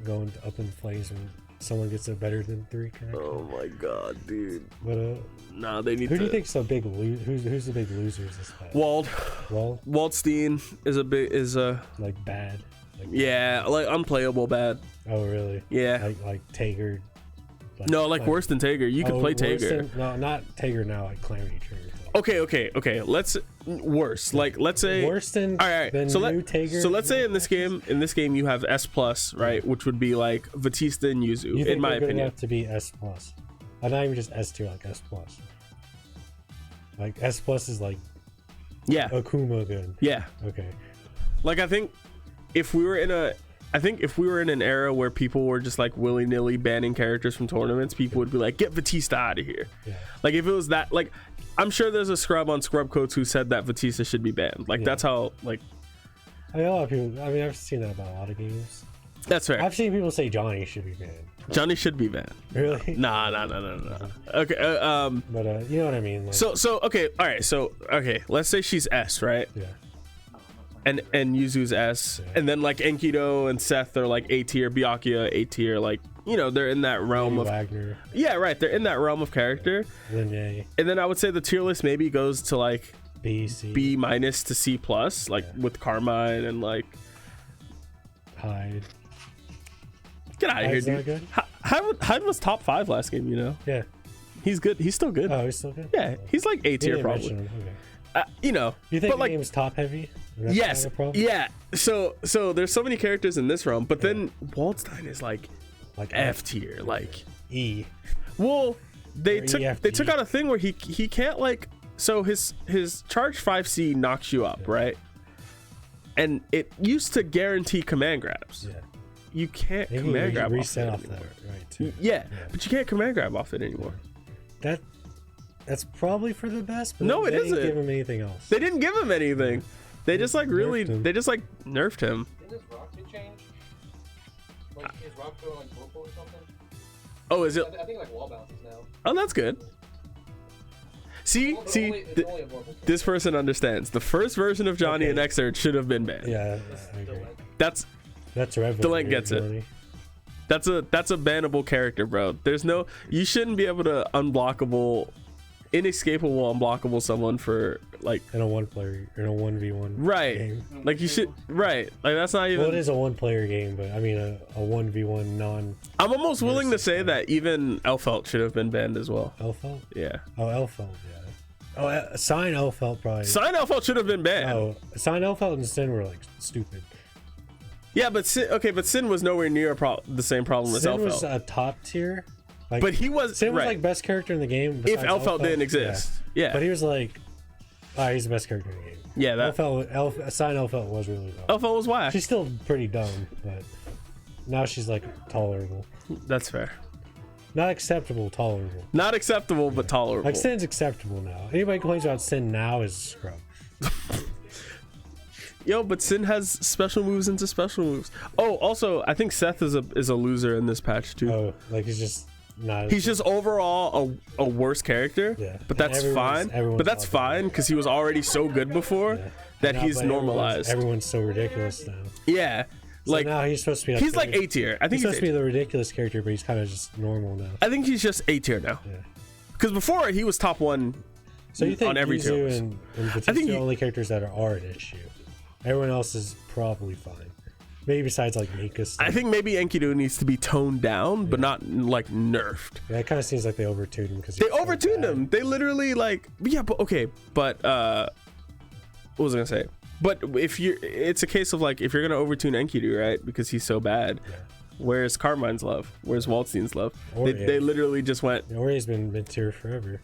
go up in flames when someone gets a better than 3 character. Oh my god, dude. But nah, they need who to. do you think's a big who's the big losers this patch? Waldstein is a like bad. Like yeah, like unplayable bad. Oh really? Yeah. Like Tager. Like worse than Tager. You can play Tager. No, not Tager now. Like Calamity Trigger. Okay. Let's say worse than all right. Tager. So let's say in this game you have S plus, right, which would be like Batista and Yuzu. You think in my good opinion, enough to be S plus. Not even just S tier, like S plus. Like S plus is like Akuma good. Yeah. Okay. Like I think if we were in an era where people were just like willy-nilly banning characters from tournaments, people would be like, get Batista out of here. Yeah. Like if it was that, like I'm sure there's a scrub on Scrub Codes who said that Batista should be banned. Like that's how like I mean, a lot of people, I mean, I've seen that about a lot of games. That's fair. I've seen people say Johnny should be banned. Johnny should be banned. Really? Nah. Okay. But you know what I mean. Like, so okay. All right. So okay. Let's say she's S, right? Yeah. And Yuzu's S, and then like Enkido and Seth are like A tier, Byakuya A tier, like you know they're in that realm of Wagner. Yeah, right. They're in that realm of character. Linnae. And then I would say the tier list maybe goes to like B minus to C plus, like with Carmine and like Hyde. Get out of here, dude. Hyde was top 5 last game, you know. Yeah. He's good. He's still good. Oh, he's still good. Yeah, he's like A tier probably. Okay. You know. You think the game is top heavy? Yes. Yeah. So there's so many characters in this realm, but then Waldstein is like F tier, like E. Well, they took out a thing where he can't like so his charge 5C knocks you up, right? And it used to guarantee command grabs. Yeah. You can't command grab off it that anymore. right too. Yeah, but you can't command grab off it anymore. That That's probably for the best. But No, it they isn't. didn't give him anything else. They didn't give him anything. They just like really, Nerfed him. they just like nerfed him. Didn't his rock get changed? Like his rock throw like purple or something? Oh, is it? I think like wall bounces now. Oh, that's good. See, this person understands. The first version of Johnny and Xrd should have been banned. Yeah, I agree. That's Rev. Delink gets it. That's a bannable character, bro. There's no, you shouldn't be able to inescapable unblockable someone for like In a 1-player, in a 1v1 right game. like you should right like that's not even Well, it is a 1-player game, but I mean a 1v1 non I'm almost willing to say that even Elfelt should have been banned as well. Elfelt. Yeah, Oh, Elfelt, yeah. Oh, Sign Elfelt probably. Sign Elfelt should have been banned. Oh, Sign Elfelt and Sin were like stupid. Yeah, but Sin was nowhere near the same problem as Sin Elfelt. was a top tier. Like, But he was Sin was right. like best character in the game. If besides Elfelt didn't exist, yeah. But he was like, he's the best character in the game. Yeah, that Sign Elfelt was really dumb. Elfelt was whack. She's still pretty dumb, but now she's like tolerable. That's fair. Not acceptable, tolerable. Not acceptable, but tolerable. Like Sin's acceptable now. Anybody who complains about Sin now is a scrub. Yo, but Sin has special moves into special moves. Oh, also, I think Seth is a loser in this patch too. Oh, like he's just not. He's just overall a worse character. Yeah. But that's fine. But that's fine because he was already so good before that Now, he's but normalized. Everyone's so ridiculous now. Yeah. So Like now he's supposed to be. Like he's like A tier. I think he's supposed to be A-tier. the ridiculous character, but he's kind of just normal now. I think he's just A tier now. Yeah. Because before he was top 1 So you think on every tier Yuzu list. and Batista think are the you- only characters that are an issue? Everyone else is probably fine. Maybe besides like Mika. I think maybe Enkidu needs to be toned down, but not like nerfed. Yeah, it kind of seems like they overtuned him because They overtuned him. They literally like but okay, but what was I gonna say? But it's a case of like if you're gonna overtune Enkidu, right? Because he's so bad. Yeah. Where's Carmine's love? Where's Waldstein's love? Or They literally just went Ori's been mid tier forever.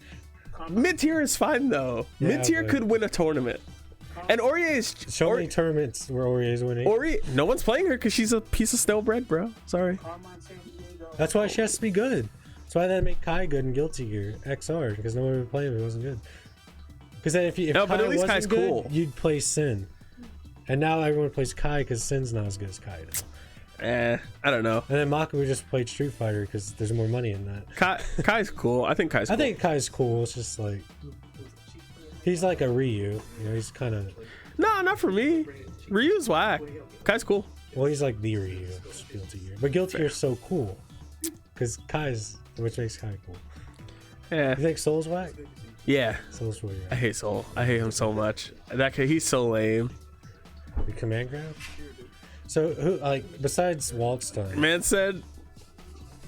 mid tier is fine though. Yeah, Mid tier but- could win a tournament, and Ori is So many tournaments where Ori is winning. Ori. No one's playing her because she's a piece of stale bread, bro. Sorry. That's why she has to be good. That's why they make Kai good in Guilty Gear XR, because no one would play him if it wasn't good. Because then if No, but Kai at least wasn't Kai's good, cool. you'd play Sin. And now everyone plays Kai because Sin's not as good as Kai now. I don't know. And then Makabu just played Street Fighter because there's more money in that. Kai's cool. I think Kai's cool. I think Kai's cool. It's just like he's like a Ryu. You know, he's kind of No, not for me. Ryu's whack. Kai's cool. well, he's like the Ryu of Guilty Gear. But Guilty Gear's so cool because Kai's which makes Kai cool. Yeah. You think Soul's whack? Yeah. Soul's really I hate Soul. I hate him so much. That kid, he's so lame. the command grab. So who like besides Waldstein, Man said,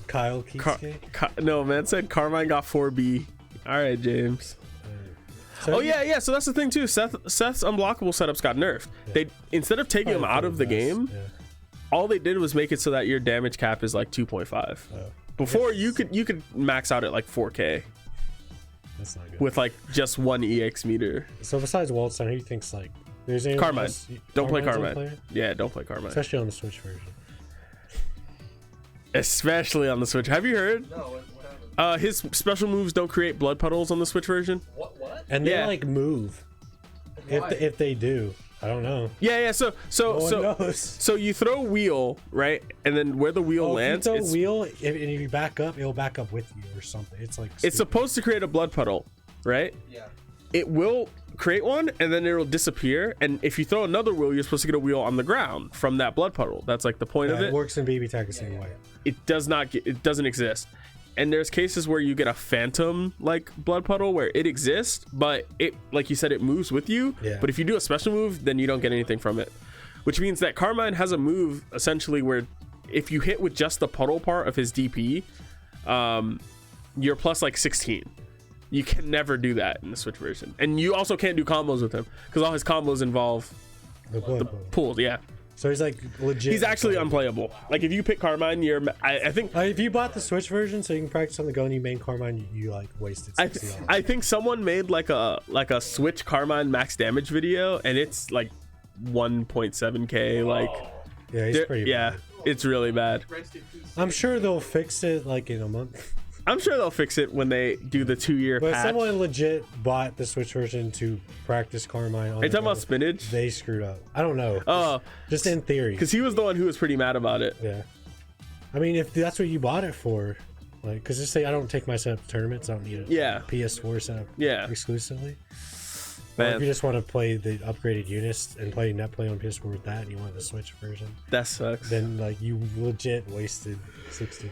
Kyle Keatske? no, man said Carmine got 4B. All right, James. So Oh yeah. So that's the thing too. Seth's unblockable setups got nerfed. They instead of taking him out of the game, Yeah. all they did was make it so that your damage cap is like 2.5. Oh, Before you could max out at like 4K that's not good. with like just one EX meter. So besides Waldstein, who do you think's like there's anyone Carmine. else- Don't play Carmine's a Carmine. player? Yeah, don't play Carmine. Especially on the Switch version. Especially on the Switch. Have you heard? No, what happened? His special moves don't create blood puddles on the Switch version. What? And they Yeah. like move. If they do, I don't know. Yeah. So No one knows. so you throw wheel right, and then where the wheel Oh, lands, if you it's, throw wheel, and if you back up, it'll back up with you or something. It's like it's supposed to create a blood puddle, right? Yeah. It will create one, and then it'll disappear. And if you throw another wheel, you're supposed to get a wheel on the ground from that blood puddle. That's like the point of it it. works in Baby Tech the same way. It doesn't exist. And there's cases where you get a phantom like blood puddle where it exists, but it, like you said, it moves with you. Yeah. But if you do a special move, then you don't get anything from it. Which means that Carmine has a move essentially where if you hit with just the puddle part of his DP, you're plus like 16. You can never do that in the Switch version. And you also can't do combos with him because all his combos involve The blood puddle. pulls. Yeah. So he's like legit. He's actually unplayable. Like if you pick Carmine, I think If you bought the Switch version so you can practice on the go and you main Carmine, you like wasted $60. I think someone made like a Switch Carmine max damage video, and it's like 1.7K. Like, yeah, he's pretty. yeah, bad. it's really bad. Rest in peace. I'm sure they'll fix it like in a month. I'm sure they'll fix it when they do the 2-year But patch. someone legit bought the Switch version to practice Carmine. On Are you talking about Spinach? They screwed up. I don't know. Oh, Just in theory. because he was the one who was pretty mad about it. Yeah. I mean, if that's what you bought it for, like, because just say I don't take my setup to tournaments, I don't need a Yeah. PS4 setup Yeah. exclusively. Or Man, if you just want to play the upgraded units and play net play on PS4 with that, and you want the Switch version, that sucks. then like you legit wasted $60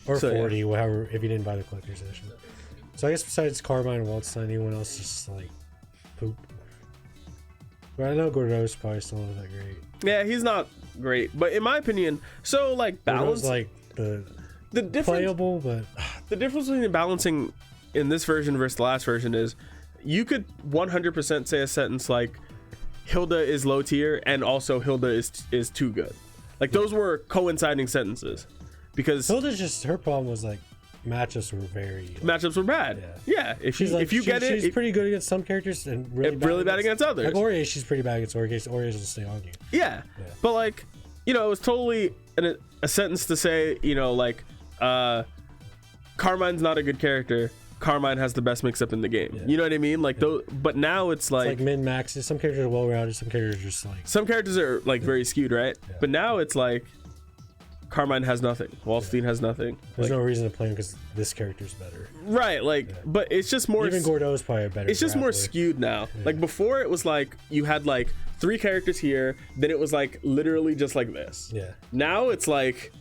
or So, yeah. 40, whatever, if you didn't buy the collector's edition. So I guess besides Carmine and Waldstein, anyone else just like poop. But I know Gordo's probably still not that great. Yeah, he's not great, but in my opinion, so like balance, Gordo's like the difference, playable, but the difference between the balancing in this version versus the last version is you could 100% say a sentence like Hilda is low tier and also Hilda is too good. Like those were coinciding sentences because Hilda's just, her problem was like matchups were very matchups were bad. Yeah, if you get it, she's pretty good against some characters and really bad against others. Like Ori, she's pretty bad against Ori. Ori will stay on you. Yeah. But like, you know, it was totally a sentence to say, you know, like Carmine's not a good character. Carmine has the best mix-up in the game. Yeah. You know what I mean? Like those, but now it's like min maxes. Some characters are well-rounded. Some characters are just like some characters are like very skewed, right? Yeah. But now it's like Carmine has nothing. Waldstein has nothing. there's Like, no reason to play him because this character's better. right? Like, but it's just more. Even Gordo's probably a better. It's just more grappler. skewed now. Like before, it was like you had like 3 characters here. Then it was like literally just like this. Yeah, Now it's like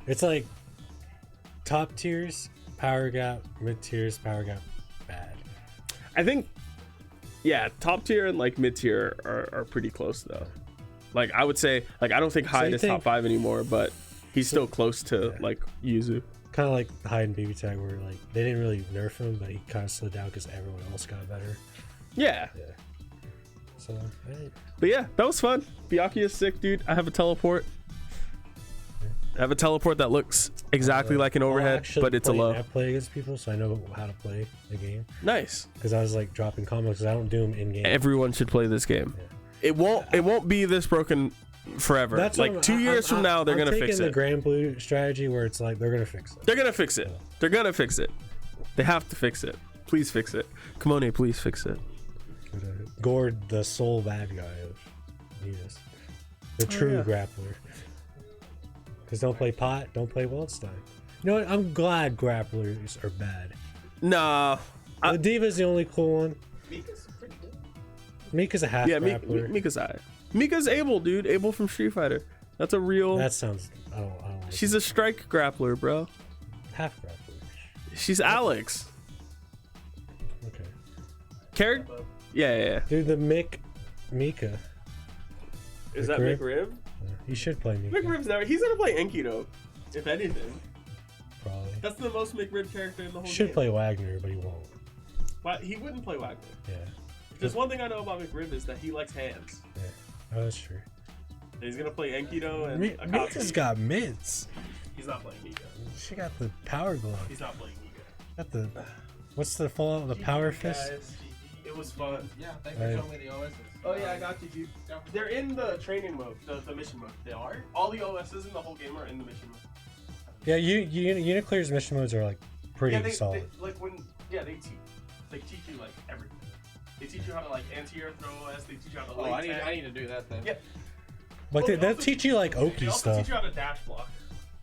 it's like top tiers, power gap, mid tiers, power gap, bad. I think, yeah, top tier and like mid tier are pretty close though. Like I would say, like I don't think Hyde you is top think- 5 anymore, but he's still close to like Yuzu. Kind of like Hyde and BB Tag, where like they didn't really nerf him, but he kind of slid down because everyone else got better. Yeah. Yeah. So, hey, But yeah, that was fun. Byakuya is sick, dude. I have a teleport. I have a teleport that looks exactly like an I'll overhead, actually but it's a low. I play against people, so I know how to play the game. Nice. Because I was like dropping combos, because I don't do them in game. Everyone should play this game. It won't be this broken forever. That's like what 2 years from now, they're I'm gonna fix taking the it. Grand Blue strategy where it's like they're gonna fix it. They're gonna fix it. They're gonna fix it. They have to fix it. Please fix it. Kimone, please fix it. Gord, the sole bad guy of Venus, the true grappler. Because don't play Pot, don't play Waldstein. You know what? I'm glad grapplers are bad. Nah. The Diva's the only cool one. Mika's pretty good. Mika's a half Yeah, grappler. Mika's alright. Mika's Able, dude. Able from Street Fighter. That's a real. That sounds. I don't like She's a strike grappler, bro. it. Half grappler. She's Alex. Okay. Character. Yeah. Dude, the Mika. Is that McRib? McRib? You should play Mika. McRib's never. He's gonna play Enkido, if anything. Probably. That's the most McRib character in the whole Should game. play Wagner, but he won't. But he wouldn't play Wagner. Yeah. There's one thing I know about McRib is that he likes hands. Yeah. Oh, that's true. He's gonna play Enkido and Mika's Akatsuki. got mids. He's not playing Mika. She got the power glove. He's not playing Mika. Got the. What's the fallout? The power fist? Guys, GG. It was fun. Yeah, thanks Right. for showing me the OSs. Oh yeah, I got you, dude. They're in the training mode, the mission mode. They are. All the OSs in the whole game are in the mission mode. Yeah, UNICLR's mission modes are like pretty Yeah, solid. they teach you like everything. They teach you how to like anti-air throw OS. They teach you how to Oh, late I tag. need to do that then. Yeah. But Well, they'll also teach you like They Oki also stuff. teach you how to dash block.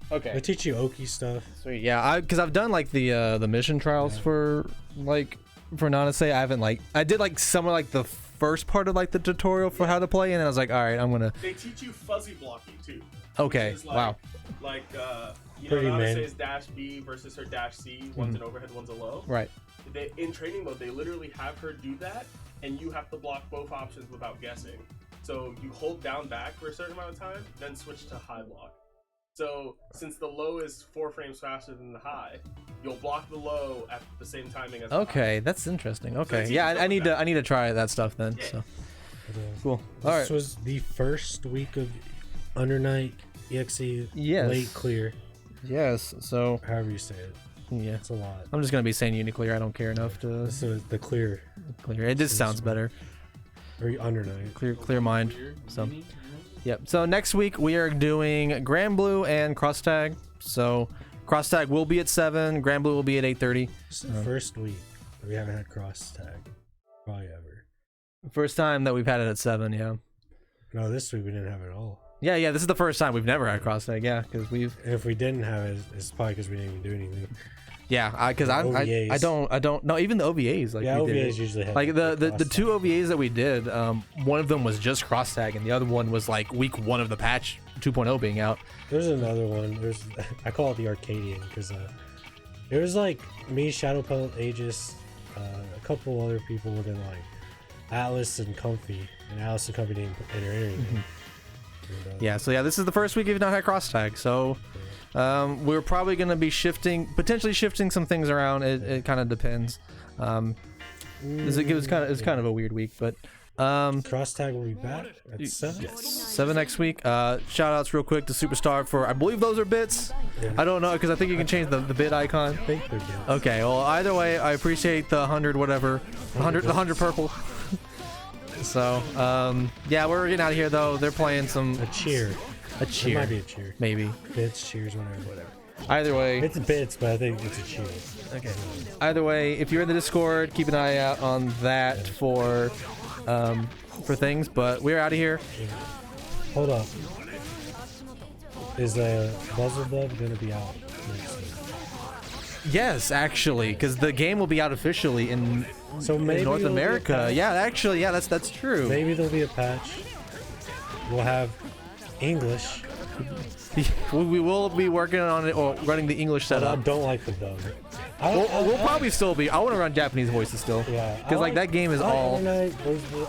They Okay. teach you Oki stuff. Sweet. Yeah, because I've done like the mission trials for Wdnesday. I haven't I did like some of like the first part of like the tutorial for how to play, and then I was like, all right, I'm gonna. They teach you fuzzy blocking too. Okay. Which is like, Wow. Like Pretty man. Nanase's dash B versus her dash C. One's an overhead, one's a low. Right. They in training mode, they literally have her do that, and you have to block both options without guessing. So you hold down back for a certain amount of time, then switch to high block. So since the low is 4 frames faster than the high, you'll block the low at the same timing as the high. Okay, that's interesting. Okay. it's Yeah, easy I need to- to need to try that stuff then. Yeah. So But, cool. All This right. was the first week of Under Night EXE Yes. late clear, Yes. So however you say it. yeah, It's a lot. I'm just gonna be saying UNICLR. I don't care enough to This is the clear clear. It just sounds better. or Under Night. Clear mind. So Yep. So next week we are doing Grand Blue and Cross Tag. So Cross Tag will be at 7. Grand Blue will be at 8:30. This is the first week that we haven't had cross tag, probably ever. First time that we've had it at 7. Yeah. No, this week we didn't have it at all. Yeah. This is the first time we've never had Cross Tag. Yeah, because we've. And if we didn't have it, it's probably because we didn't even do anything. Yeah, because I don't know. Even the OVAs, like Yeah, we did. OVAs usually have like the cross two tag. OVAs that we did. One of them was just Cross Tag, and the other one was like week 1 of the patch 2.0 being out. There's another one. I call it the Arcadian because it was like me, Shadow Pellet, Aegis, a couple other people, and then like Atlas and Comfy, and Atlas and Comfy didn't enter anything. And, Yeah, so yeah, this is the first week we've not had Cross Tag, so we're probably going to be potentially shifting some things around. It kind of depends. It was kind of a weird week, but Cross Tag will be back at 7. 7 next week. Shout outs real quick to Superstar for, I believe those are bits. Yeah. I don't know because I think you can change the bit icon. I think they're good. Okay, well either way, I appreciate the 100 whatever, the 100 purple. So yeah, we're getting out of here though. They're playing some A cheer. a cheer. It might be a cheer. Maybe. Bits, cheers, whatever. Either way. It's bits, but I think it's a cheer. Okay. Either way, if you're in the Discord, keep an eye out on that for things. But we're out of here. Hold up. Is Buzzle Bub gonna be out next week? Yes, actually, because the game will be out officially in So maybe North there'll be a America. patch. Yeah, actually, yeah, that's true. Maybe there'll be a patch. We'll have English. We will be working on it or running the English I setup. don't like the dub. We'll probably still be. I want to run Japanese voices still. Yeah. Because like that game is all. I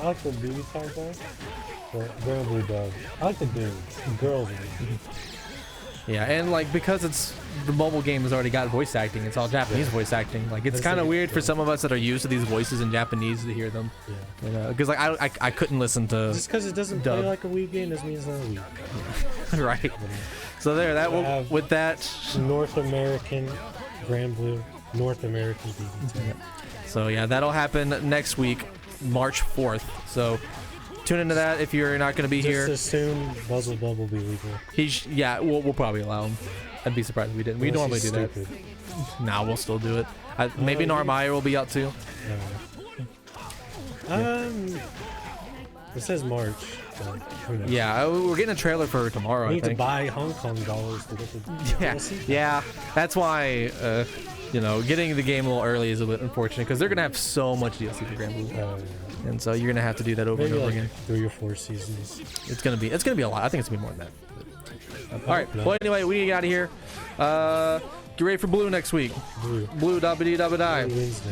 like the dude type though. The Grand Blue dub. I like the dudes. The girls. Yeah, and like because it's the mobile game has already got voice acting. It's all Japanese voice acting. Like it's That's kind of like- weird for some of us that are used to these voices in Japanese to hear them. Yeah. You know, because like I couldn't listen to Just because it doesn't Dub. play like a Wii game doesn't mean it's not a Wii game. right. So there, that will have- with that. North American Grand Blue. North American BB10. So yeah, that'll happen next week, March 4th. So tune into that if you're not going to be Just here. assume Buzzle Bub will be legal. Yeah, we'll probably allow him. I'd be surprised if we didn't. We Unless normally he's do that. stupid. Nah, we'll still do it. Maybe you- Narmire will be out too. It says March. So who knows? Yeah, we're getting a trailer for tomorrow. We I need to think. buy Hong Kong dollars to get the Yeah, DLC. yeah. That's why getting the game a little early is a bit unfortunate because they're gonna have so much DLC for Grand Blue, Yeah. and so you're gonna have to do that over Maybe and over like again. 3 or 4 seasons. It's gonna be a lot. I think it's gonna be more than that. All right. No. Well, anyway, we need to get out of here. Get ready for Blue next week. Blue. Blue, dabba dee dabba die. Wednesday.